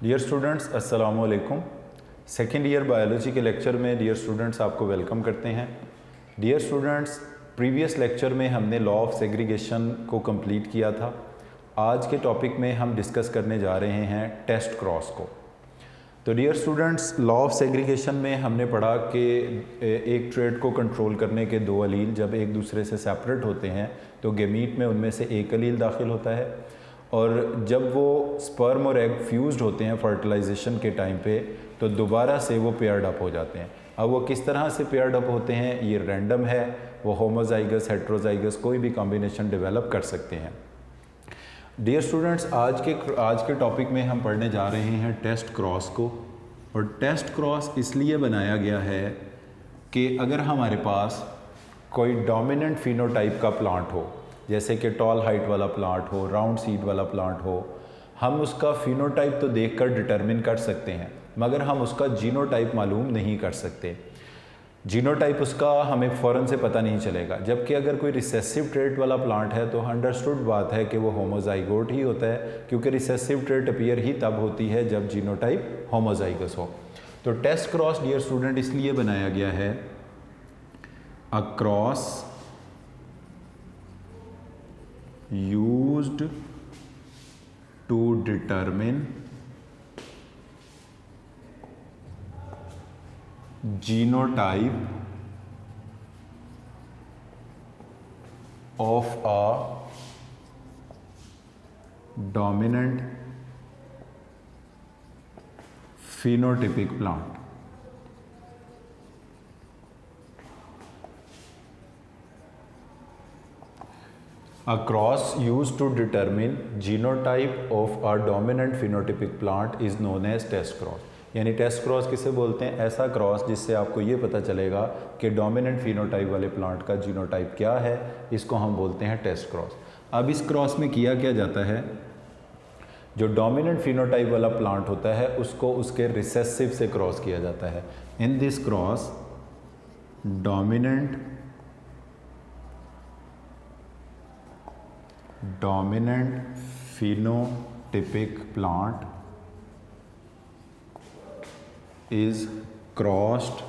Dear students, अस्सलाम वालेकुम। Second year biology के लेक्चर में डियर स्टूडेंट्स आपको वेलकम करते हैं। डियर स्टूडेंट्स, प्रीवियस लेक्चर में हमने लॉ ऑफ सेग्रीगेशन को कंप्लीट किया था। आज के टॉपिक में हम डिस्कस करने जा रहे हैं टेस्ट क्रॉस को। तो dear students, law of segregation में हमने पढ़ा कि एक ट्रेट को कंट्रोल करने के दो अलील जब एक दूसरे से सेपरेट होते हैं तो गेमीट में उनमें से एक अलील दाखिल होता है, और जब वो स्पर्म और एग फ्यूज्ड होते हैं फर्टिलाइजेशन के टाइम पे तो दोबारा से वो पेयर्ड अप हो जाते हैं। अब वो किस तरह से पेयर्ड अप होते हैं ये रैंडम है, वो होमोजाइगस, हेट्रोजाइगस कोई भी कॉम्बिनेशन डेवलप कर सकते हैं। डियर स्टूडेंट्स, आज के टॉपिक में हम पढ़ने जा रहे हैं टेस्ट क्रॉस को। और टेस्ट क्रॉस इसलिए बनाया गया है कि अगर हमारे पास कोई डोमिनेंट फिनोटाइप का प्लांट हो, जैसे कि टॉल हाइट वाला प्लांट हो, राउंड सीड वाला प्लांट हो, हम उसका फिनोटाइप तो देखकर डिटरमिन कर सकते हैं मगर हम उसका जीनोटाइप मालूम नहीं कर सकते। जीनोटाइप उसका हमें फ़ौरन से पता नहीं चलेगा। जबकि अगर कोई रिसेसिव ट्रेट वाला प्लांट है तो अंडरस्टूड बात है कि वो होमोजाइगोट ही होता है, क्योंकि रिसेसिव ट्रेट अपीयर ही तब होती है जब जीनोटाइप होमोजाइगस हो। तो टेस्ट क्रॉस डियर स्टूडेंट इसलिए बनाया गया है a cross used to determine genotype of a dominant phenotypic plant. A cross used to determine genotype of a dominant phenotypic plant is known as test cross। यानी test cross किसे बोलते हैं? ऐसा cross जिससे आपको ये पता चलेगा कि डोमिनेंट फिनोटाइप वाले प्लांट का जीनोटाइप क्या है, इसको हम बोलते हैं टेस्ट क्रॉस। अब इस क्रॉस में किया क्या जाता है, जो डोमिनेंट फिनोटाइप वाला प्लांट होता है उसको उसके रिसेसिव से क्रॉस किया जाता है। In this cross dominant phenotypic plant is crossed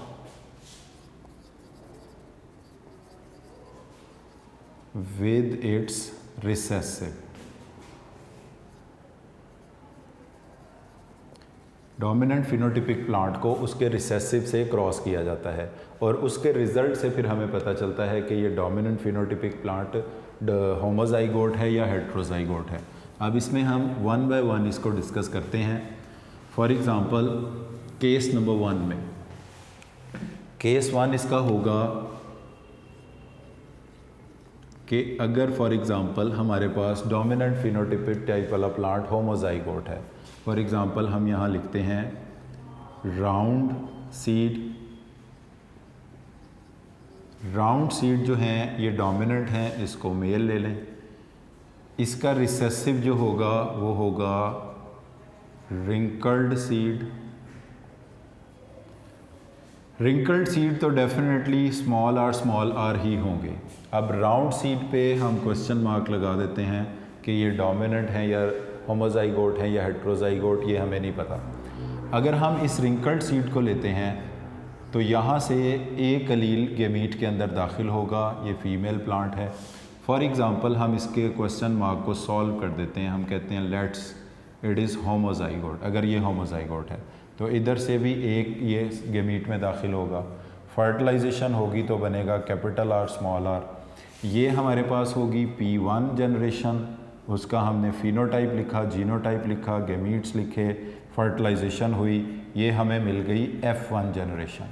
with its recessive। Dominant phenotypic plant को उसके रिसेसिव से क्रॉस किया जाता है और उसके रिजल्ट से फिर हमें पता चलता है कि ये डोमिनेंट फिनोटिपिक प्लांट होमोजाइगोट है या हेट्रोजाइगोट है। अब इसमें हम वन बाय वन इसको डिस्कस करते हैं। फॉर एग्ज़ाम्पल केस नंबर 1 में, केस 1 इसका होगा कि अगर फॉर एग्ज़ाम्पल हमारे पास डोमिनेंट फिनोटिपिक टाइप वाला प्लांट होमोजाइगोट है। फॉर एग्ज़ाम्पल हम यहाँ लिखते हैं राउंड सीड। राउंड सीड जो हैं ये डोमिनेंट हैं, इसको मेल ले लें। इसका रिसेसिव जो होगा वो होगा रिंकल्ड सीड। रिंकल्ड सीड तो डेफिनेटली स्मॉल आर ही होंगे। अब राउंड सीड पे हम क्वेश्चन मार्क लगा देते हैं कि ये डोमिनेंट हैं या होमोजाइगोट हैं या हेट्रोजाइगोट, ये हमें नहीं पता। अगर हम इस रिंकल्ड सीड को लेते हैं तो यहाँ से एक अलील गेमीट के अंदर दाखिल होगा, ये फीमेल प्लांट है। फॉर एग्ज़ाम्पल हम इसके क्वेश्चन मार्क को सॉल्व कर देते हैं, हम कहते हैं लेट्स इट इज़ होमोजाइगोट। अगर ये होमोजाइगोट है तो इधर से भी एक ये गेमीट में दाखिल होगा, फर्टिलाइजेशन होगी तो बनेगा कैपिटल आर स्मॉल आर। ये हमारे पास होगी P1 जनरेशन, उसका हमने फिनोटाइप लिखा, जीनोटाइप लिखा, गेमीट्स लिखे, फर्टिलाइजेशन हुई, ये हमें मिल गई F1 जनरेशन।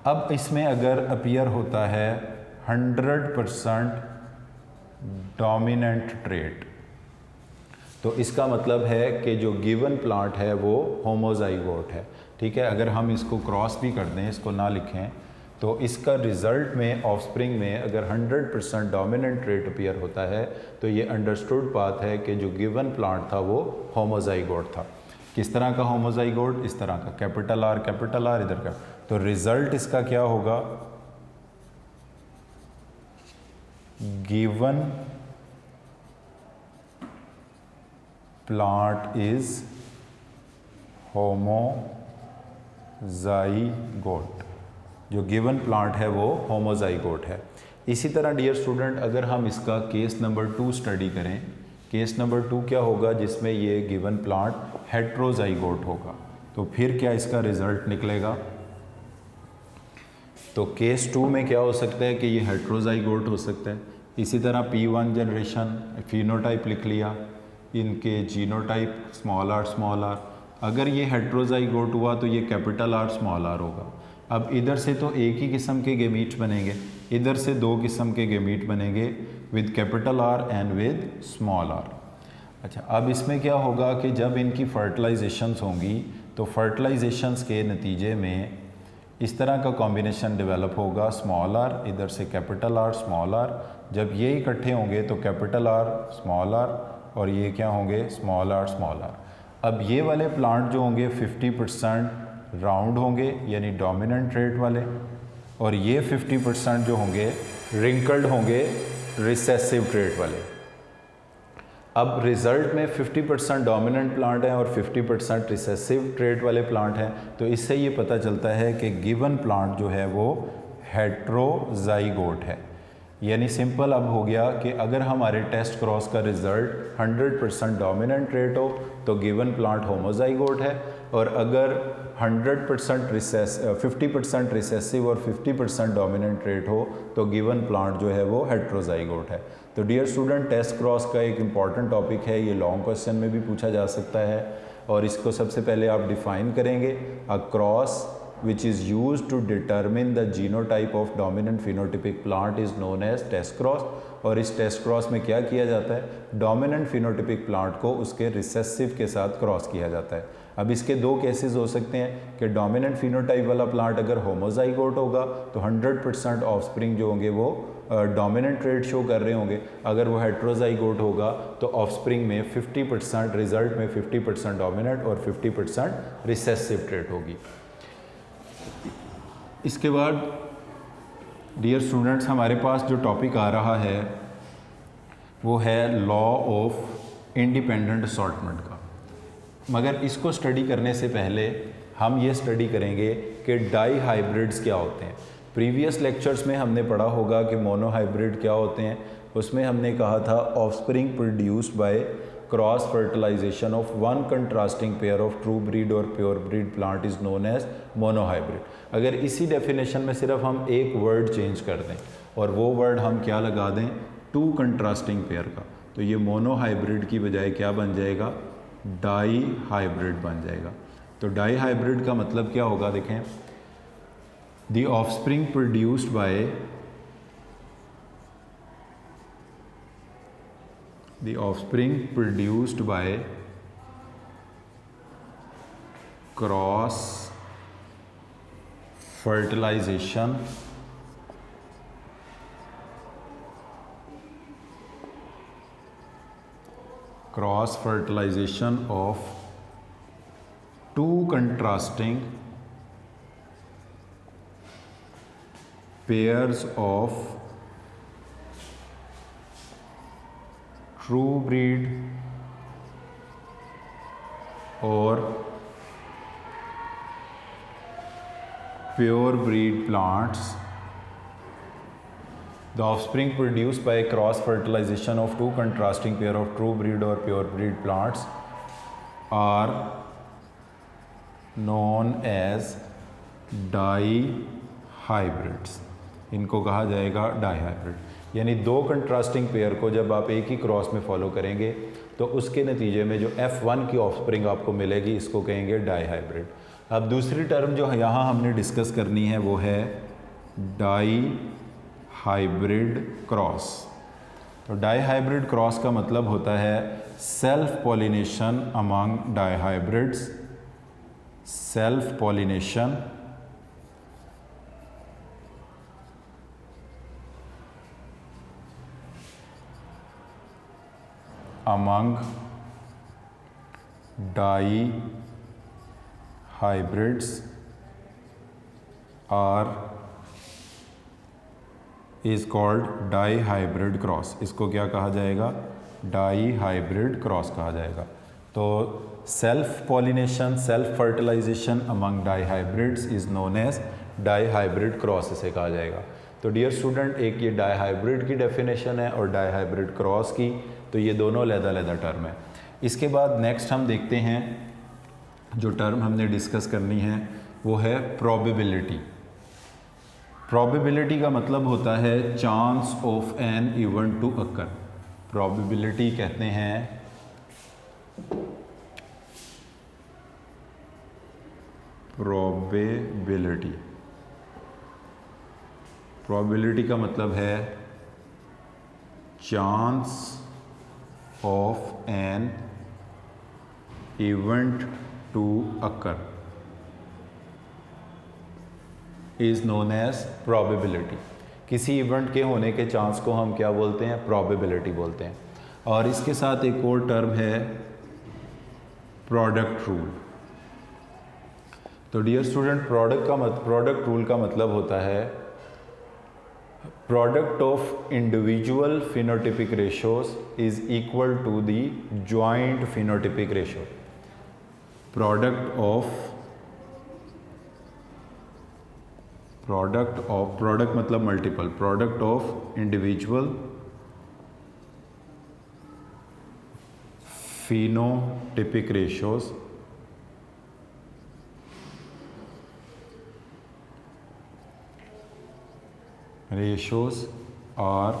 अब इसमें अगर अपीयर होता है 100% डोमिनेंट ट्रेट तो इसका मतलब है कि जो गिवन प्लांट है वो होमोजाइगोट है। ठीक है, अगर हम इसको क्रॉस भी कर दें, इसको ना लिखें, तो इसका रिज़ल्ट में ऑफस्प्रिंग में अगर 100% डोमिनेंट ट्रेट अपीयर होता है तो ये अंडरस्टूड बात है कि जो गिवन प्लांट था वो होमोजाइगोट था। किस तरह का होमोजाइगोट? इस तरह का, कैपिटल आर इधर का। तो रिजल्ट इसका क्या होगा? गिवन प्लांट इज होमोजाइगोट, जो गिवन प्लांट है वो होमोजाइगोट है। इसी तरह डियर स्टूडेंट, अगर हम इसका केस नंबर 2 स्टडी करें, केस नंबर 2 क्या होगा, जिसमें ये गिवन प्लांट हेट्रोजाइगोट होगा, तो फिर क्या इसका रिजल्ट निकलेगा। तो केस 2 में क्या हो सकता है कि ये हेट्रोजाइगोट हो सकता है। इसी तरह P1 जनरेशन फिनोटाइप लिख लिया, इनके जीनोटाइप स्मॉल r, अगर ये हेट्रोजाइगोट हुआ तो ये कैपिटल R स्मॉल r होगा। अब इधर से तो एक ही किस्म के गेमीट बनेंगे, इधर से दो किस्म के गेमीट बनेंगे with capital R and with small r। अच्छा, अब इसमें क्या होगा कि जब इनकी फर्टिलाइजेशंस होंगी तो फर्टिलाइजेशंस के नतीजे में इस तरह का कॉम्बिनेशन डेवलप होगा, स्मॉल r इधर से कैपिटल R स्मॉल r। जब ये इकट्ठे होंगे तो कैपिटल R स्मॉल r और ये क्या होंगे, स्मॉल r स्मॉल r। अब ये वाले प्लांट जो होंगे 50% राउंड होंगे यानी डोमिनेंट ट्रेट वाले, और ये 50% जो होंगे रिंकल्ड होंगे रिसेसिव ट्रेट वाले। अब रिज़ल्ट में 50% डोमिनेंट प्लांट है और 50% रिसेसिव ट्रेट वाले प्लांट हैं, तो इससे ये पता चलता है कि गिवन प्लांट जो है वो हेट्रोजाइगोट है। यानी सिंपल अब हो गया कि अगर हमारे टेस्ट क्रॉस का रिज़ल्ट 100% डोमिनेंट ट्रेट हो तो गिवन प्लांट होमोजाइगोट है, और अगर 50% रिसेसिव और 50% डोमिनेंट ट्रेट हो तो गिवन प्लांट जो है वो हेट्रोजाइगोट है। तो डियर स्टूडेंट, टेस्ट क्रॉस का एक इम्पॉर्टेंट टॉपिक है, ये लॉन्ग क्वेश्चन में भी पूछा जा सकता है, और इसको सबसे पहले आप डिफाइन करेंगे। A cross which is used to determine the genotype of dominant phenotypic plant is known as test cross। और इस टेस्ट क्रॉस में क्या किया जाता है, डोमिनेंट फिनोटिपिक प्लांट को उसके रिसेसिव के साथ क्रॉस किया जाता है। अब इसके दो केसेस हो सकते हैं कि डोमिनेंट फिनोटाइप वाला प्लांट अगर होमोजाइगोट होगा तो 100% ऑफस्प्रिंग जो होंगे वो डोमिनेंट ट्रेट शो कर रहे होंगे। अगर वो हेट्रोजाइगोट होगा तो ऑफस्प्रिंग में 50%, रिजल्ट में 50% डोमिनेंट और 50% रिसेसिव ट्रेट होगी। इसके बाद डियर स्टूडेंट्स, हमारे पास जो टॉपिक आ रहा है वो है लॉ ऑफ इंडिपेंडेंट असॉर्टमेंट का, मगर इसको स्टडी करने से पहले हम ये स्टडी करेंगे कि डाई हाइब्रिड्स क्या होते हैं। प्रीवियस लेक्चर्स में हमने पढ़ा होगा कि मोनो हाइब्रिड क्या होते हैं। उसमें हमने कहा था offspring produced by cross fertilisation of one contrasting pair of true breed और pure breed plant is known as monohybrid. अगर इसी डेफिनेशन में सिर्फ हम एक वर्ड चेंज कर दें और वो वर्ड हम क्या लगा दें, टू कंट्रास्टिंग पेयर का, तो ये मोनो हाइब्रिड की बजाय क्या बन जाएगा, डाई हाइब्रिड बन जाएगा। तो डाई हाइब्रिड का मतलब क्या होगा, देखें, the offspring produced bye the offspring produced by cross fertilization of two contrasting pairs of true breed और pure breed plants, the offspring produced by cross fertilisation of two contrasting pair of true breed और pure breed plants are known as dihybrids. इनको कहा जाएगा die hybrid. यानी दो contrasting pair को जब आप एक ही क्रॉस में फॉलो करेंगे तो उसके नतीजे में जो F1 की ऑफस्प्रिंग आपको मिलेगी, इसको कहेंगे डाई हाइब्रिड। अब दूसरी टर्म जो यहाँ हमने डिस्कस करनी है वो है डाई हाइब्रिड क्रॉस। तो डाई हाइब्रिड क्रॉस का मतलब होता है self pollination among dihybrids, self pollination among dihybrids is called dihybrid cross। इसको क्या कहा जाएगा, डाई हाइब्रिड क्रॉस कहा जाएगा। तो self pollination, self fertilisation among dihybrids is known as dihybrid cross इसे कहा जाएगा। तो डियर स्टूडेंट, एक ये डाईहाइब्रिड की डेफिनेशन है और डाईहाइब्रिड क्रॉस की, तो ये दोनों अलग-अलग टर्म है। इसके बाद नेक्स्ट हम देखते हैं जो टर्म हमने डिस्कस करनी है वो है प्रोबेबिलिटी। प्रोबेबिलिटी का मतलब होता है chance of an event to occur. Probability कहते हैं प्रोबेबिलिटी। प्रोबेबिलिटी का मतलब है chance of an event to occur is known as probability. किसी इवेंट के होने के चांस को हम क्या बोलते हैं? प्रोबेबिलिटी बोलते हैं। और इसके साथ एक और टर्म है प्रोडक्ट रूल। तो डियर स्टूडेंट, प्रोडक्ट रूल का मतलब होता है product of individual phenotypic ratios is equal to the joint phenotypic ratio. Product मतलब multiple, product of individual phenotypic ratios are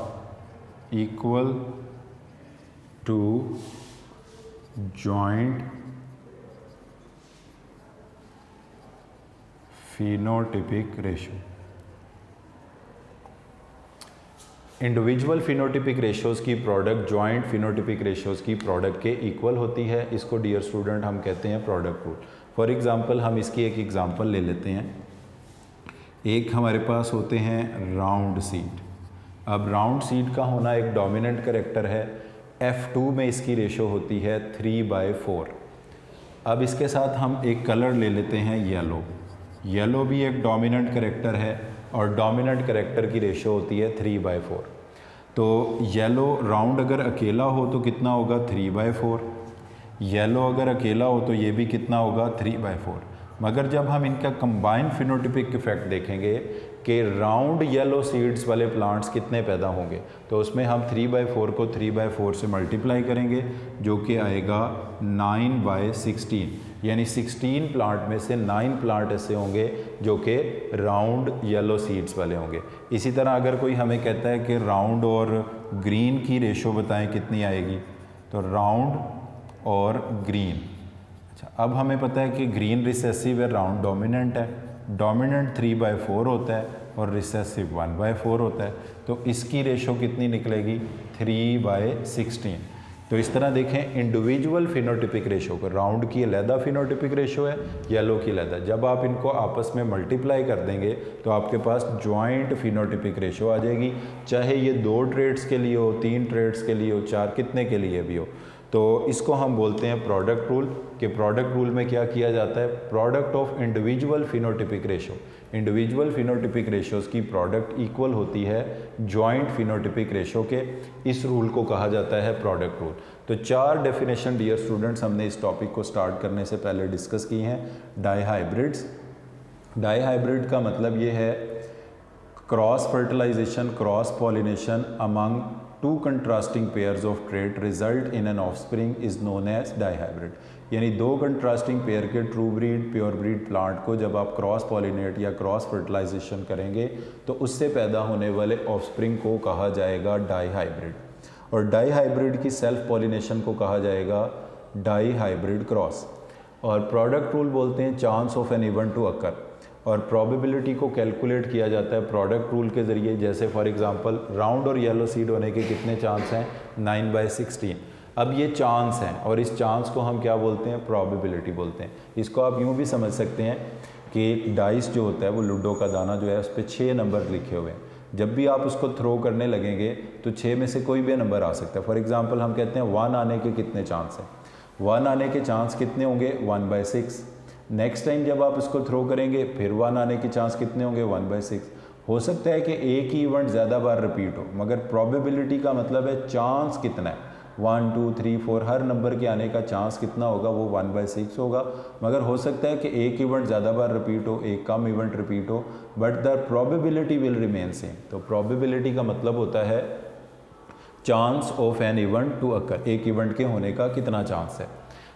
equal to joint phenotypic ratio। Individual phenotypic ratios की product joint phenotypic ratios की product के इक्वल होती है। इसको dear student हम कहते हैं प्रोडक्ट रूल। फॉर एग्जांपल हम इसकी एक एग्जांपल ले लेते हैं। एक हमारे पास होते हैं राउंड सीड। अब राउंड सीड का होना एक डोमिनेंट करेक्टर है। F2 में इसकी रेशो होती है 3/4। अब इसके साथ हम एक कलर ले लेते हैं येलो। येलो भी एक डोमिनेंट करेक्टर है और डोमिनेंट करेक्टर की रेशो होती है 3/4। तो येलो राउंड अगर अकेला हो तो कितना होगा? 3/4। येलो अगर अकेला हो तो ये भी कितना होगा? 3/4। मगर जब हम इनका कंबाइंड फिनोटिपिक इफेक्ट देखेंगे कि राउंड येलो सीड्स वाले प्लांट्स कितने पैदा होंगे, तो उसमें हम 3/4 को 3/4 से मल्टीप्लाई करेंगे, जो कि आएगा 9/16। यानी 16 प्लांट में से 9 प्लांट ऐसे होंगे जो कि राउंड येलो सीड्स वाले होंगे। इसी तरह अगर कोई हमें कहता है कि राउंड और ग्रीन की रेशो बताएं कितनी आएगी, तो राउंड और ग्रीन। अच्छा, अब हमें पता है कि ग्रीन रिसेसिव है, राउंड डोमिनेंट है। डोमिनेंट 3/4 होता है और रिसेसिव 1/4 होता है। तो इसकी रेशो कितनी निकलेगी? 3/16। तो इस तरह देखें इंडिविजुअल फिनोटिपिक रेशो को, राउंड की अलहदा फिनोटिपिक रेशो है, येलो की अलहदा। जब आप इनको आपस में मल्टीप्लाई कर देंगे तो आपके पास जॉइंट फिनोटिपिक रेशो आ जाएगी, चाहे ये 2 ट्रेड्स के लिए हो, 3 ट्रेड्स के लिए हो, 4 कितने के लिए भी हो। तो इसको हम बोलते हैं प्रोडक्ट रूल। कि प्रोडक्ट रूल में क्या किया जाता है? Product of individual phenotypic ratio, individual phenotypic ratios की प्रोडक्ट इक्वल होती है जॉइंट फिनोटिपिक रेशो के। इस रूल को कहा जाता है प्रोडक्ट रूल। तो 4 डेफिनेशन डियर स्टूडेंट्स हमने इस टॉपिक को स्टार्ट करने से पहले डिस्कस की हैं। डाईहाइब्रिड्स, डाईहाइब्रिड का मतलब ये है cross fertilisation, cross pollination among 2 contrasting pairs of trait result in an offspring is known as dihybrid. यानी 2 कंट्रास्टिंग पेयर के true breed, pure breed plant को जब आप क्रॉस पॉलिनेट या क्रॉस फर्टिलाइजेशन करेंगे तो उससे पैदा होने वाले ऑफस्प्रिंग को कहा जाएगा डाईहाइब्रिड। और डाईहाइब्रिड की सेल्फ पॉलिनेशन को कहा जाएगा डाईहाइब्रिड क्रॉस। और प्रोडक्ट रूल बोलते हैं chance of an event to occur. और प्रोबेबिलिटी को कैलकुलेट किया जाता है प्रोडक्ट रूल के ज़रिए। जैसे फॉर एग्जांपल राउंड और येलो सीड होने के कितने चांस हैं? 9/16। अब ये चांस हैं और इस चांस को हम क्या बोलते हैं? प्रोबेबिलिटी बोलते हैं। इसको आप यूँ भी समझ सकते हैं कि एक डाइस जो होता है वो लूडो का दाना जो है उस पर 6 नंबर लिखे हुए हैं। जब भी आप उसको थ्रो करने लगेंगे तो 6 में से कोई भी नंबर आ सकता है। फॉर एग्जांपल हम कहते हैं 1 आने के कितने चांस हैं? 1 आने के चांस कितने होंगे? 1/6। नेक्स्ट टाइम जब आप इसको थ्रो करेंगे फिर 1 आने के चांस कितने होंगे? 1/6। हो सकता है कि एक ही इवेंट ज़्यादा बार रिपीट हो, मगर प्रोबेबिलिटी का मतलब है चांस कितना है। 1 2 3 4 हर नंबर के आने का चांस कितना होगा, वो 1/6 होगा। मगर हो सकता है कि एक इवेंट ज़्यादा बार रिपीट हो, एक कम इवेंट रिपीट हो, but the probability will remain same. तो प्रोबेबिलिटी का मतलब होता है chance of an event to occur, एक इवेंट के होने का कितना चांस है।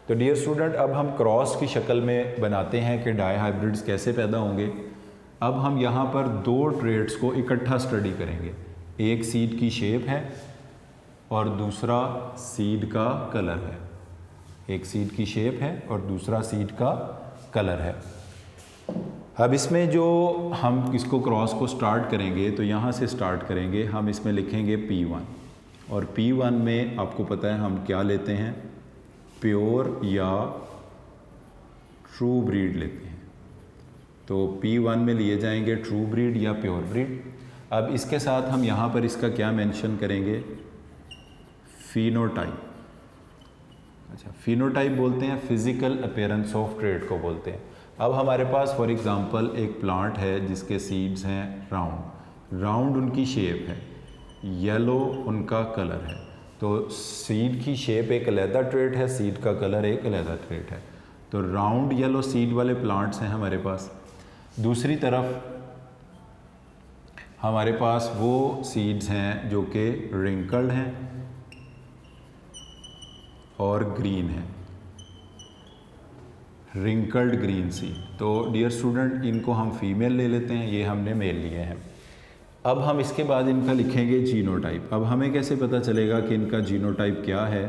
तो डियर स्टूडेंट, अब हम क्रॉस की शक्ल में बनाते हैं कि डाई हाइब्रिड्स कैसे पैदा होंगे। अब हम यहाँ पर दो ट्रेड्स को इकट्ठा स्टडी करेंगे, एक सीड की शेप है और दूसरा सीड का कलर है। एक सीड की शेप है और दूसरा सीड का कलर है। अब इसमें जो हम इसको क्रॉस को स्टार्ट करेंगे तो यहाँ से स्टार्ट करेंगे, हम इसमें लिखेंगे P1 और P1 में आपको पता है हम क्या लेते हैं, प्योर या ट्रू ब्रीड लेते हैं। तो P1 में लिए जाएंगे ट्रू ब्रीड या प्योर ब्रीड। अब इसके साथ हम यहाँ पर इसका क्या मेंशन करेंगे, फिनोटाइप। अच्छा, फिनोटाइप बोलते हैं फिजिकल अपीयरेंस ऑफ ट्रेड को बोलते हैं। अब हमारे पास फॉर एग्जांपल एक प्लांट है जिसके सीड्स हैं राउंड उनकी शेप है, येलो उनका कलर है। तो सीड की शेप एक अलहदा ट्रेट है, सीड का कलर एक अलहदा ट्रेट है। तो राउंड येलो सीड वाले प्लांट्स हैं हमारे पास। दूसरी तरफ हमारे पास वो सीड्स हैं जो कि रिंकल्ड हैं और ग्रीन है, रिंकल्ड ग्रीन सीड। तो डियर स्टूडेंट, इनको हम फीमेल ले लेते हैं, ये हमने मेल लिए हैं। अब हम इसके बाद इनका लिखेंगे जीनोटाइप। अब हमें कैसे पता चलेगा कि इनका जीनोटाइप क्या है,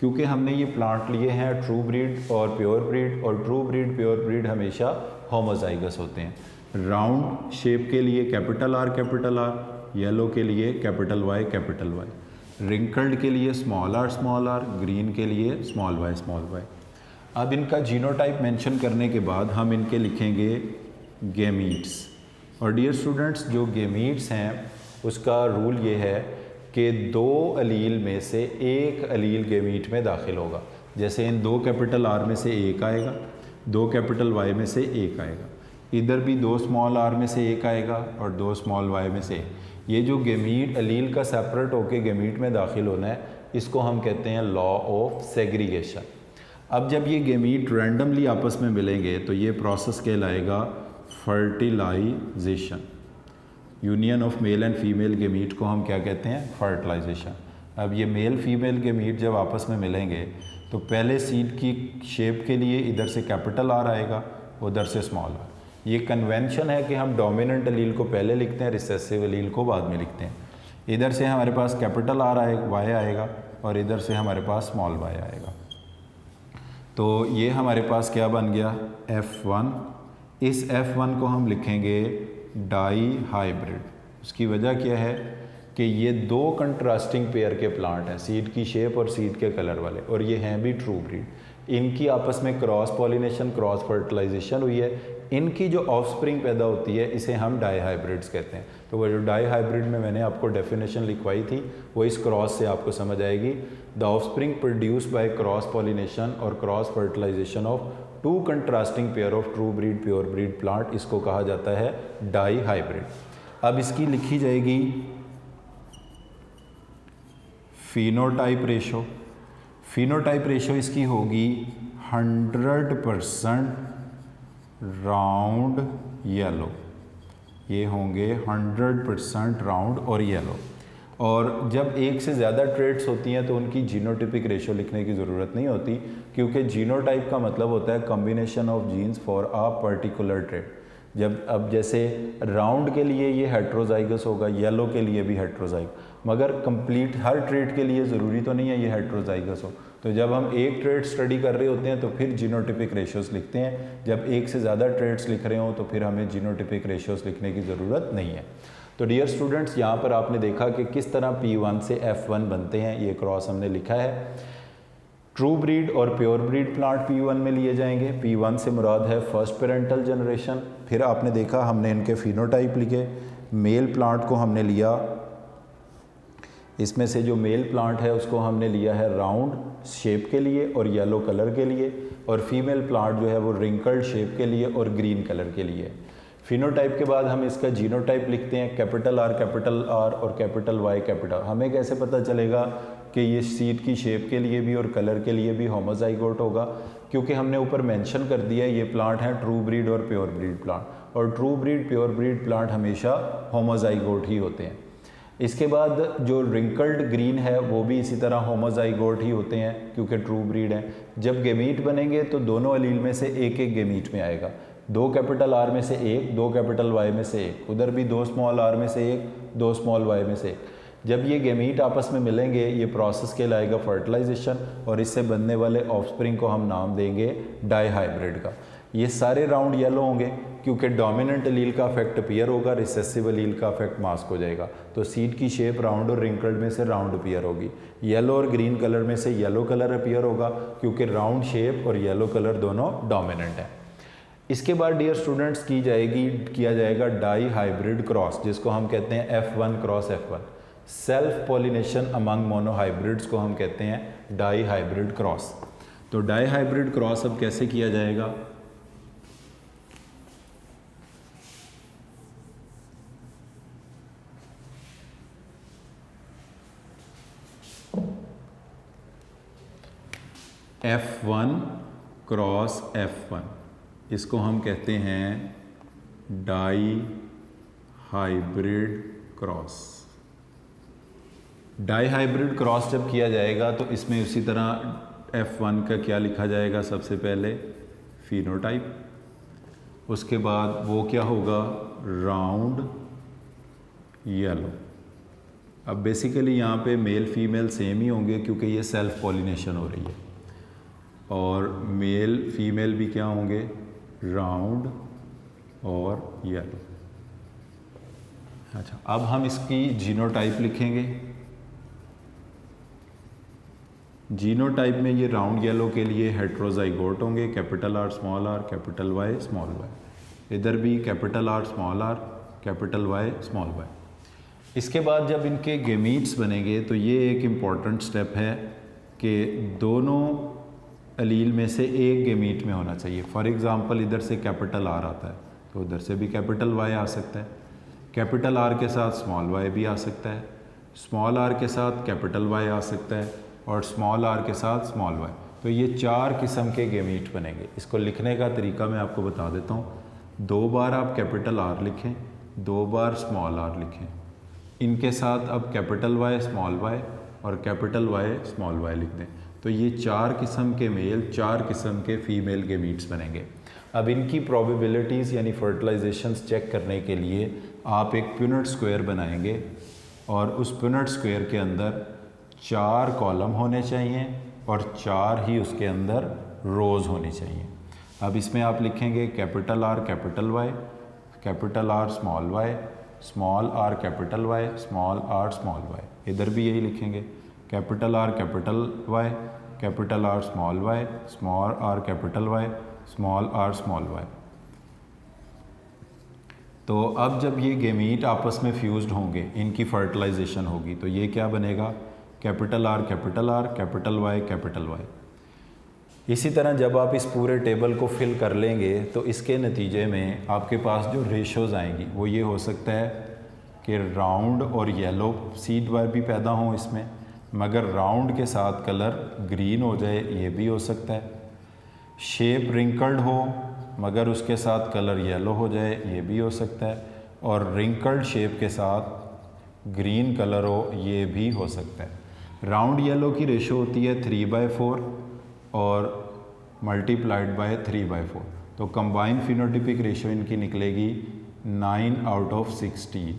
क्योंकि हमने ये प्लांट लिए हैं ट्रू ब्रीड और प्योर ब्रीड, और ट्रू ब्रीड प्योर ब्रीड हमेशा होमोजाइगस होते हैं। राउंड शेप के लिए कैपिटल आर, येलो के लिए कैपिटल वाई, रिंकल्ड के लिए स्मॉल आर, ग्रीन के लिए स्मॉल वाई। अब इनका जीनोटाइप मेंशन करने के बाद हम इनके लिखेंगे गेमीट्स। और डियर स्टूडेंट्स, जो गेमीट्स हैं उसका रूल ये है कि दो अलील में से एक अलील गेमीट में दाखिल होगा। जैसे इन दो कैपिटल आर में से एक आएगा, दो कैपिटल वाई में से एक आएगा, इधर भी दो स्मॉल आर में से एक आएगा और दो स्मॉल वाई में से। ये जो गेमीट अलील का सेपरेट होकर गेमीट में दाखिल होना है, इसको हम कहते हैं लॉ ऑफ सेग्रीगेशन। अब जब ये गेमीट रैंडमली आपस में मिलेंगे तो ये प्रोसेस कहलाएगा fertilisation. Union of male and female gamete को हम क्या कहते हैं, फर्टिलाइजेशन। अब ये मेल फीमेल गेमीट जब आपस में मिलेंगे तो पहले सीड की शेप के लिए इधर से कैपिटल आर आएगा, उधर से स्मॉल आर। ये कन्वेंशन है कि हम डोमिनेंट अलील को पहले लिखते हैं, रिसेसिव अलील को बाद में लिखते हैं। इधर से हमारे पास कैपिटल आर वाई आएगा और इधर से हमारे पास स्मॉल वाई आएगा। तो ये हमारे पास क्या बन गया, F1। इस F1 को हम लिखेंगे डाई हाइब्रिड। उसकी वजह क्या है कि ये दो कंट्रास्टिंग पेयर के प्लांट हैं, सीड की शेप और सीड के कलर वाले, और ये हैं भी ट्रू ब्रीड। इनकी आपस में क्रॉस पॉलिनेशन, क्रॉस फर्टिलाइजेशन हुई है। इनकी जो ऑफस्प्रिंग पैदा होती है इसे हम डाई हाइब्रिड्स कहते हैं। तो वो जो डाई हाइब्रिड में मैंने आपको डेफिनेशन लिखवाई थी वो इस क्रॉस से आपको समझ आएगी। The offspring produce by cross pollination और cross fertilisation of two contrasting pair of true breed pure breed plant, इसको कहा जाता है डाई हाइब्रिड। अब इसकी लिखी जाएगी फिनोटाइप रेशो। फिनोटाइप रेशो इसकी होगी 100% राउंड येलो। ये होंगे 100% राउंड और येलो। और जब एक से ज़्यादा ट्रेड्स होती हैं तो उनकी जीनोटिपिक रेशो लिखने की ज़रूरत नहीं होती, क्योंकि जीनोटाइप का मतलब होता है combination of genes for a particular trait. जब अब जैसे राउंड के लिए ये हेट्रोजाइगस होगा, येलो के लिए भी हेट्रोजाइगस, मगर कंप्लीट हर ट्रेड के लिए ज़रूरी तो नहीं है ये हेट्रोजाइगस हो। तो जब हम एक ट्रेड स्टडी कर रहे होते हैं तो फिर जीनोटिपिक रेशियोज़ लिखते हैं। जब एक से ज़्यादा ट्रेड्स लिख रहे हो तो फिर हमें जीनोटिपिक रेशियोज़ लिखने की ज़रूरत नहीं है। तो डियर स्टूडेंट्स, यहाँ पर आपने देखा कि किस तरह P1 से F1 बनते हैं। ये क्रॉस हमने लिखा है। ट्रू ब्रीड और प्योर ब्रीड प्लांट P1 में लिए जाएंगे। P1 से मुराद है फर्स्ट पेरेंटल जनरेशन। फिर आपने देखा हमने इनके फिनोटाइप लिखे। मेल प्लांट को हमने लिया, इसमें से जो मेल प्लांट है उसको हमने लिया है राउंड शेप के लिए और येलो कलर के लिए, और फीमेल प्लांट जो है वो रिंकल्ड शेप के लिए और ग्रीन कलर के लिए। फिनोटाइप के बाद हम इसका जीनोटाइप लिखते हैं, कैपिटल आर और कैपिटल वाई कैपिटल। हमें कैसे पता चलेगा कि ये सीड की शेप के लिए भी और कलर के लिए भी होमोजाइगोट होगा? क्योंकि हमने ऊपर मेंशन कर दिया ये प्लांट है ट्रू ब्रीड और प्योर ब्रीड प्लांट, और true breed pure breed plant हमेशा होमोजाइगोट ही होते हैं। इसके बाद जो रिंकल्ड ग्रीन है वो भी इसी तरह होमोजाइगोट ही होते हैं क्योंकि ट्रू ब्रीड है। जब गेमीट बनेंगे तो दोनों अलील में से एक एक गेमीट में आएगा, 2 कैपिटल आर में से एक, 2 कैपिटल वाई में से एक, उधर भी 2 स्मॉल आर में से एक, 2 स्मॉल वाई में से एक। जब ये गेमीट आपस में मिलेंगे ये प्रोसेस कहलाएगा फर्टिलाइजेशन, और इससे बनने वाले ऑफस्प्रिंग को हम नाम देंगे डाई हाइब्रिड का। ये सारे राउंड येलो होंगे क्योंकि डोमिनेंट अलील का इफेक्ट अपीयर होगा, रिसेसिव अलील का इफेक्ट मास्क हो जाएगा। तो सीड की शेप राउंड और रिंकल्ड में से राउंड अपीयर होगी। येलो और ग्रीन कलर में से येलो कलर अपीयर होगा क्योंकि राउंड शेप और येलो कलर दोनों डोमिनेंट है। इसके बाद डियर स्टूडेंट्स किया जाएगा डाई हाइब्रिड क्रॉस, जिसको हम कहते हैं F1 cross F1। Self pollination among monohybrids को हम कहते हैं डाई हाइब्रिड क्रॉस। तो डाई हाइब्रिड क्रॉस अब कैसे किया जाएगा? F1 क्रॉस F1, इसको हम कहते हैं dihybrid cross. Dihybrid cross जब किया जाएगा तो इसमें उसी तरह F1 का क्या लिखा जाएगा? सबसे पहले फिनोटाइप, उसके बाद वो क्या होगा? Round yellow. अब बेसिकली यहाँ पे मेल फीमेल सेम ही होंगे क्योंकि ये सेल्फ पॉलिनेशन हो रही है, और मेल फीमेल भी क्या होंगे? राउंड और येलो। अच्छा, अब हम इसकी जीनोटाइप लिखेंगे। जीनोटाइप में ये राउंड येलो के लिए हेट्रोजाइगोट होंगे, capital R small R, capital Y small Y. इधर भी capital R small R, capital Y small Y. इसके बाद जब इनके गेमीट्स बनेंगे तो ये एक इम्पॉर्टेंट स्टेप है कि दोनों अलील में से एक गेमीट में होना चाहिए। फॉर एग्ज़ाम्पल इधर से कैपिटल आर आता है तो उधर से भी कैपिटल वाई आ सकता है, कैपिटल आर के साथ स्मॉल वाई भी आ सकता है, स्मॉल आर के साथ कैपिटल वाई आ सकता है, और स्मॉल आर के साथ स्मॉल वाई। तो ये 4 किस्म के गेमीट बनेंगे। इसको लिखने का तरीका मैं आपको बता देता हूँ। 2 बार आप कैपिटल आर लिखें, 2 बार स्मॉल आर लिखें, इनके साथ अब कैपिटल वाई स्मॉल वाई और कैपिटल वाई स्मॉल वाई लिख दें। तो ये 4 किस्म के मेल, 4 किस्म के फीमेल गेमीट्स बनेंगे। अब इनकी प्रोबेबिलिटीज़ यानी फर्टिलाइजेशंस चेक करने के लिए आप एक प्यूनेट स्क्वायर बनाएंगे, और उस प्यूनेट स्क्वायर के अंदर 4 कॉलम होने चाहिए और 4 ही उसके अंदर रोज़ होनी चाहिए। अब इसमें आप लिखेंगे capital R capital Y, capital R small Y, small R capital Y, small R small Y. इधर भी यही लिखेंगे capital R capital Y, capital R small Y, small R capital Y, small R small Y. तो अब जब ये gamete आपस में फ्यूज्ड होंगे, इनकी फर्टिलाइजेशन होगी, तो ये क्या बनेगा? Capital R capital R, capital Y capital Y. इसी तरह जब आप इस पूरे टेबल को फिल कर लेंगे तो इसके नतीजे में आपके पास जो रेशोज़ आएंगी वो ये हो सकता है कि राउंड और येलो सीड वाई भी पैदा हों इसमें, मगर राउंड के साथ कलर ग्रीन हो जाए ये भी हो सकता है। शेप रिंकल्ड हो मगर उसके साथ कलर येलो हो जाए ये भी हो सकता है, और रिंकल्ड शेप के साथ ग्रीन कलर हो ये भी हो सकता है। राउंड येलो की रेशो होती है 3/4 और मल्टीप्लाइड बाय 3/4, तो कंबाइंड फिनोटिपिक रेशो इनकी निकलेगी 9/16,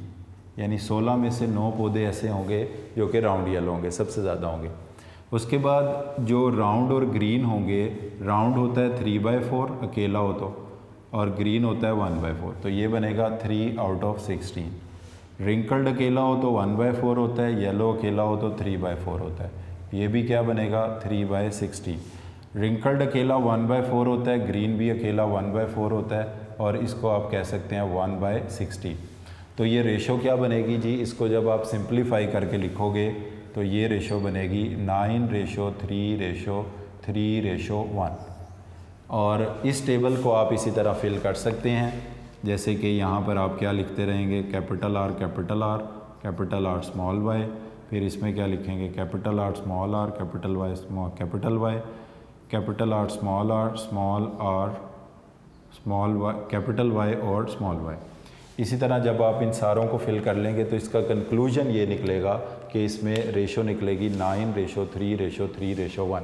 यानी 16 में से 9 पौधे ऐसे होंगे जो कि राउंड येलो होंगे, सबसे ज़्यादा होंगे। उसके बाद जो राउंड और ग्रीन होंगे, राउंड होता है 3/4 अकेला हो तो, और ग्रीन होता है 1/4, तो ये बनेगा 3/16। रिंकल्ड अकेला हो तो 1/4 होता है, येलो अकेला हो तो 3/4 होता है, ये भी क्या बनेगा 3/16। रिंकल्ड अकेला 1/4 होता है, ग्रीन भी अकेला 1/4 होता है, और इसको आप कह सकते हैं 1/60। तो ये रेशो क्या बनेगी जी? इसको जब आप सिंप्लीफाई करके लिखोगे तो ये रेशो बनेगी 9:3:3:1। और इस टेबल को आप इसी तरह फिल कर सकते हैं। जैसे कि यहाँ पर आप क्या लिखते रहेंगे, capital R capital R, capital R small Y, फिर इसमें क्या लिखेंगे, capital R small R, capital Y small capital Y, capital R small R small Y, capital Y और स्मॉल वाई। इसी तरह जब आप इन सारों को फिल कर लेंगे तो इसका कंक्लूजन ये निकलेगा कि इसमें रेशो निकलेगी 9:3:3:1।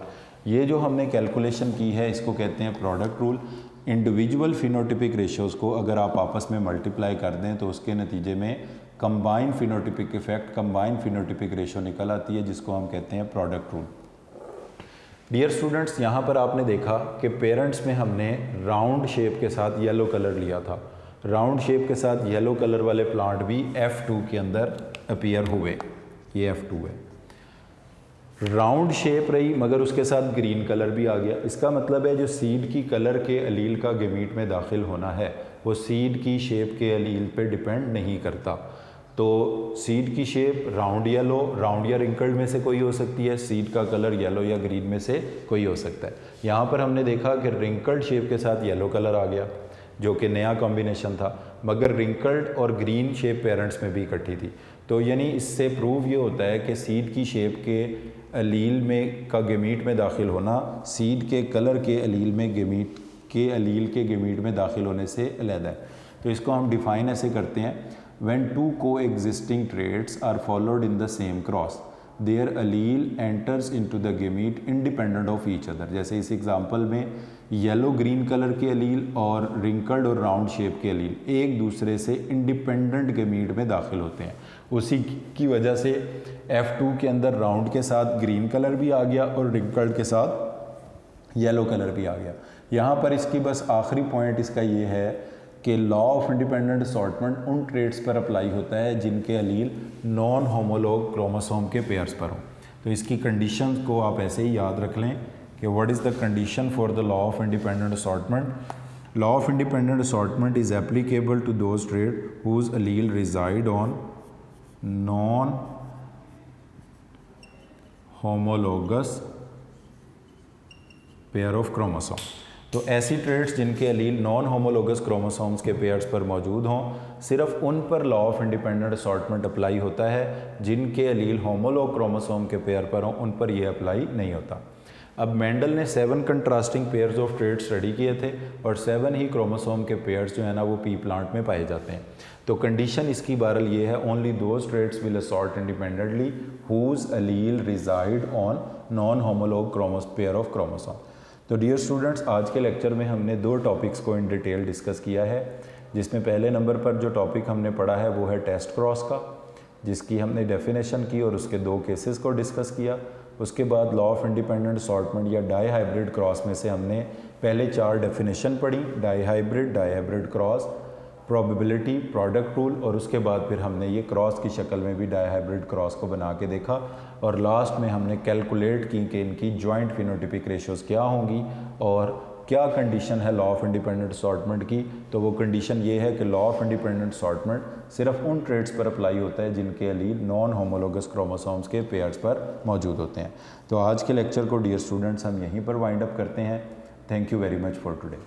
ये जो हमने कैलकुलेशन की है इसको कहते हैं product rule. Individual phenotypic ratios को अगर आप आपस में मल्टीप्लाई कर दें तो उसके नतीजे में combined phenotypic effect, combined phenotypic ratio निकल आती है, जिसको हम कहते हैं प्रोडक्ट रूल। डियर स्टूडेंट्स, यहाँ पर आपने देखा कि पेरेंट्स में हमने राउंड शेप के साथ येलो कलर लिया था। राउंड शेप के साथ येलो कलर वाले प्लांट भी F2 के अंदर अपीयर हुए, ये F2 है। राउंड शेप रही मगर उसके साथ ग्रीन कलर भी आ गया। इसका मतलब है जो सीड की कलर के अलील का गेमीट में दाखिल होना है वो सीड की शेप के अलील पे डिपेंड नहीं करता। तो सीड की शेप राउंड या रिंकल्ड में से कोई हो सकती है, सीड का कलर येलो या ग्रीन में से कोई हो सकता है। यहाँ पर हमने देखा कि रिंकल्ड शेप के साथ येलो कलर आ गया जो कि नया कॉम्बिनेशन था, मगर रिंकल्ड और ग्रीन शेप पेरेंट्स में भी इकट्ठी थी। तो यानी इससे प्रूव ये होता है कि सीड की शेप के अलील में का गेमीट में दाखिल होना सीड के कलर के अलील में अलील के गेमीट में दाखिल होने से अलग है। तो इसको हम डिफाइन ऐसे करते हैं, when two coexisting traits are followed in the same cross their allele enters into the gamete independent of each other. जैसे इस एग्जांपल में येलो ग्रीन कलर के अलील और रिंकल्ड और राउंड शेप के अलील एक दूसरे से इंडिपेंडेंट गेमीट में दाखिल होते हैं। उसी की वजह से F2 के अंदर राउंड के साथ ग्रीन कलर भी आ गया और रिंकल्ड के साथ येलो कलर भी आ गया। यहाँ पर इसकी बस आखिरी पॉइंट इसका ये है कि लॉ ऑफ इंडिपेंडेंट असॉर्टमेंट उन ट्रेड्स पर अप्लाई होता है जिनके अलील नॉन होमोलॉग क्रोमोसोम के पेयर्स पर हों। तो इसकी कंडीशंस को आप ऐसे ही याद रख लें कि what is the condition for the law of independent assortment. Law of independent assortment is applicable to those trait whose allele reside on non homologous pair of chromosome. तो ऐसी ट्रेड्स जिनके अलील नॉन होमोलोगस क्रोमोसोम्स के pairs पर मौजूद हों, सिर्फ उन पर law of independent assortment apply होता है। जिनके अलील होमोलॉग क्रोमोसोम के पेयर पर हों उन पर यह अप्लाई नहीं होता। अब मेंडल ने 7 contrasting pairs of trade study किए थे और 7 ही क्रोमोसोम के पेयर्स जो है ना वो पी प्लांट में पाए जाते हैं। तो कंडीशन इसकी बहरहाल ये है, only those traits will assort independently whose allele reside on non homolog pair of chromosome. तो डियर स्टूडेंट्स, आज के लेक्चर में हमने 2 टॉपिक्स को इन डिटेल डिस्कस किया है, जिसमें पहले नंबर पर जो टॉपिक हमने पढ़ा है वो है टेस्ट क्रॉस का, जिसकी हमने डेफिनेशन की और उसके 2 केसेस को डिस्कस किया। उसके बाद लॉ ऑफ इंडिपेंडेंट असॉर्टमेंट या डाई हाइब्रिड क्रॉस में से हमने पहले 4 डेफिनेशन पढ़ी, dihybrid cross, probability, product rule, और उसके बाद फिर हमने ये क्रॉस की शक्ल में भी डाई हाइब्रिड क्रॉस को बना के देखा और लास्ट में हमने कैलकुलेट की कि इनकी जॉइंट फिनोटिपिक रेशियोज़ क्या होंगी और क्या कंडीशन है लॉ ऑफ इंडिपेंडेंट असॉर्टमेंट की। तो वो कंडीशन ये है कि लॉ ऑफ इंडिपेंडेंट असॉर्टमेंट सिर्फ उन ट्रेड्स पर अप्लाई होता है जिनके अलील नॉन होमोलोगस क्रोमोसोम्स के पेयर्स पर मौजूद होते हैं। तो आज के लेक्चर को डियर स्टूडेंट्स हम यहीं पर वाइंड अप करते हैं। Thank you very much for today.